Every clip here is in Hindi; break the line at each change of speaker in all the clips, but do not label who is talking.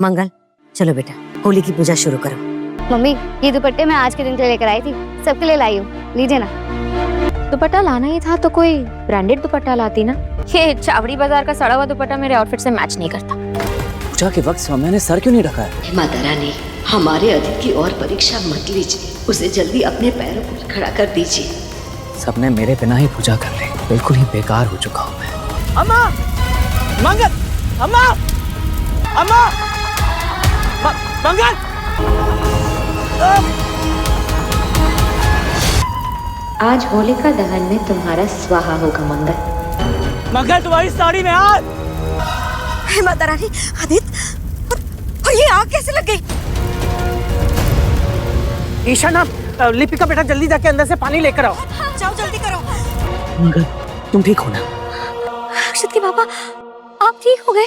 मंगल, चलो बेटा होली की पूजा शुरू करो।
मम्मी, ये दुपट्टे मैं आज के दिन के लिए लेकर आई थी, सबके लिए लाई हूँ, लीजिए ना।
दुपट्टा लाना ही था तो कोई ब्रांडेड दुपट्टा लाती ना। ये चावड़ी बाजार का सड़ा हुआ दुपट्टा मेरे आउटफिट से मैच नहीं करता।
पूजा के वक्त सौम्या ने सर क्यों नहीं ढका है?
माता रानी, हमारे अधिक की और परीक्षा मत लीजिए, उसे जल्दी अपने पैरों पर खड़ा कर दीजिए।
सबने मेरे बिना ही पूजा कर ली, बिल्कुल ही बेकार हो चुका हूँ मैं। अम्मा, मंगल, अम्मा, अम्मा, मंगल।
आज होलिका दहन में तुम्हारा स्वाहा होगा मंगल।
मंगल तुम्हारी साड़ी में आग।
हे माता रानी, आदित्य, और ये आग कैसे लग गई?
ईशा ना, लिपिका बेटा जल्दी जाके अंदर से पानी लेकर आओ।
जाओ जल्दी करो।
मंगल तुम ठीक हो ना?
अक्षत के पापा, आप ठीक हो गए?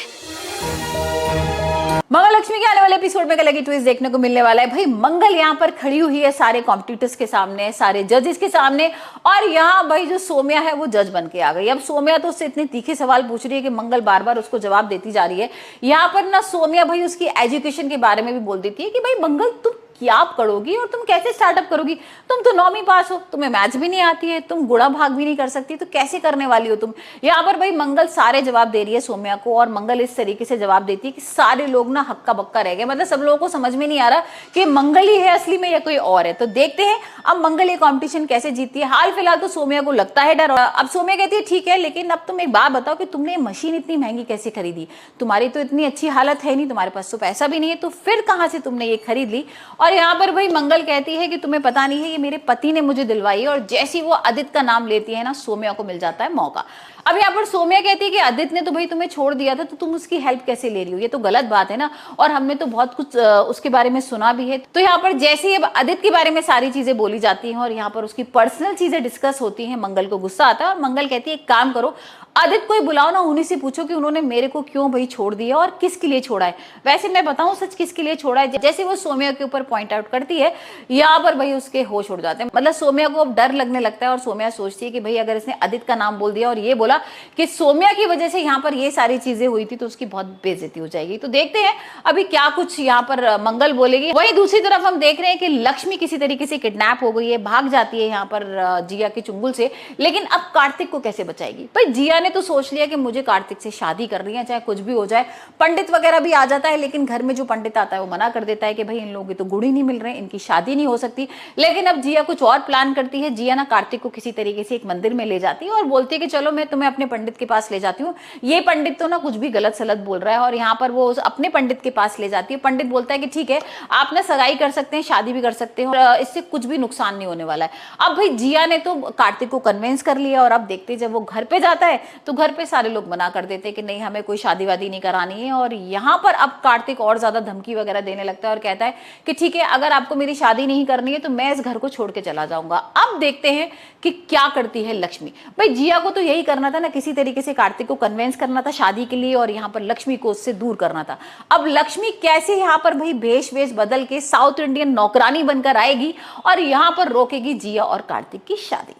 महालक्ष्मी के आने वाले एपिसोड में एक अलग ट्विस्ट देखने को मिलने वाला है। भाई मंगल यहाँ पर खड़ी हुई है सारे कॉम्पिटिटर्स के सामने, सारे जजेस के सामने, और यहाँ भाई जो सौम्या है वो जज बन के आ गई। अब सौम्या तो उससे इतने तीखे सवाल पूछ रही है कि मंगल बार बार उसको जवाब देती जा रही है। यहाँ पर ना सौम्या भाई उसकी एजुकेशन के बारे में भी बोल देती है कि भाई मंगल तुम क्या करोगी और तुम कैसे स्टार्टअप करोगी? तुम तो 9वीं पास हो, तुम्हें मैथ्स भी नहीं आती है, तुम गुणा भाग भी नहीं कर सकती, तो कैसे करने वाली हो तुम? यहाँ पर भाई मंगल सारे जवाब दे रही है सौम्या को, और मंगल इस तरीके से जवाब देती है कि सारे लोग ना हक्का बक्का रह गए। मतलब सब लोगों को समझ में नहीं आ रहा कि मंगल ही है असली में या कोई और है। तो देखते हैं अब मंगल ये कॉम्पिटिशन कैसे जीतती है। हाल फिलहाल तो सौम्या को लगता है डर। अब सौम्या कहती है ठीक है, लेकिन अब तुम एक बात बताओ कि तुमने ये मशीन इतनी महंगी कैसे खरीदी? तुम्हारी तो इतनी अच्छी हालत है नहीं, तुम्हारे पास तो पैसा भी नहीं है, तो फिर कहां से तुमने ये खरीद ली? और यहाँ पर भाई मंगल कहती है कि तुम्हें पता नहीं है, ये मेरे पति ने मुझे दिलवाई है। और जैसी वो आदित्य का नाम लेती है ना, सौम्या को मिल जाता है मौका। अब यहाँ पर सौम्या कहती है कि आदित्य ने तो भाई तुम्हें छोड़ दिया था, तो तुम उसकी हेल्प कैसे ले रही हो? ये तो गलत बात है ना, और हमने तो बहुत कुछ उसके बारे में सुना भी है। तो यहाँ पर जैसे ही अब आदित्य के बारे में सारी चीजें बोली जाती हैं और यहाँ पर उसकी पर्सनल चीजें डिस्कस होती हैं, मंगल को गुस्सा आता है और मंगल कहती है एक काम करो, आदित्य को बुलाओ ना, उन्हीं से पूछो कि उन्होंने मेरे को क्यों भाई छोड़ दिया और किसके लिए छोड़ा है। वैसे मैं बताऊं सच किसके लिए छोड़ा है? जैसे वो सौम्या के ऊपर पॉइंट आउट करती है, यहाँ पर भाई उसके होश उड़ जाते हैं। मतलब सौम्या को अब डर लगने लगता है और सौम्या सोचती है कि भाई अगर इसने आदित्य का नाम बोल दिया और ये बोला कि सौम्या की वजह से यहाँ पर ये सारी चीजें हुई थी, तो उसकी बहुत बेइज्जती हो जाएगी। तो देखते हैं अभी क्या कुछ यहाँ पर मंगल बोलेगी। वहीं दूसरी तरफ हम देख रहे हैं कि लक्ष्मी किसी तरीके से किडनैप हो गई है, भाग जाती है यहाँ पर जिया के चुंगल से। लेकिन अब कार्तिक को कैसे बचाएगी? भाई जिया ने तो सोच लिया कि मुझे कार्तिक से शादी करनी है, चाहे कुछ भी हो जाए। पंडित वगैरह भी आ जाता है, लेकिन घर में जो पंडित आता है वो मना कर देता है कि भाई इन लोगों के तो गुण ही नहीं मिल रहे, इनकी शादी नहीं हो सकती। लेकिन अब जिया कुछ और प्लान करती है। जिया ना कार्तिक को किसी तरीके से एक मंदिर में ले जाती है और बोलती है कि चलो मैं तुम्हें अपने पंडित के पास ले जाती हूँ, ये पंडित तो ना कुछ भी गलत सलत बोल रहा है। और यहाँ पर वो अपने पंडित के पास ले जाती है। पंडित बोलता है कि ठीक है, आप ना सगाई कर सकते हैं, शादी भी कर सकते हैं, और इससे कुछ भी नुकसान नहीं होने वाला है। अब भाई जिया ने तो कार्तिक को कन्विंस कर लिया, और अब देखते जब वो घर पे जाता है तो घर पे सारे लोग मना कर देते हैं कि नहीं, हमें कोई शादी वादी नहीं करानी है। और यहाँ पर अब कार्तिक और ज्यादा धमकी वगैरह देने लगता है और कहता है कि ठीक है, अगर आपको मेरी शादी नहीं करनी है तो मैं इस घर को छोड़ के चला जाऊंगा। अब देखते हैं कि क्या करती है लक्ष्मी। भाई जिया को तो यही करना था ना, किसी तरीके से कार्तिक को कन्विंस करना था शादी के लिए, और यहाँ पर लक्ष्मी को उससे दूर करना था। अब लक्ष्मी कैसे यहाँ पर भाई भेष वेश बदल के साउथ इंडियन नौकरानी बनकर आएगी और यहाँ पर रोकेगी जिया और कार्तिक की शादी।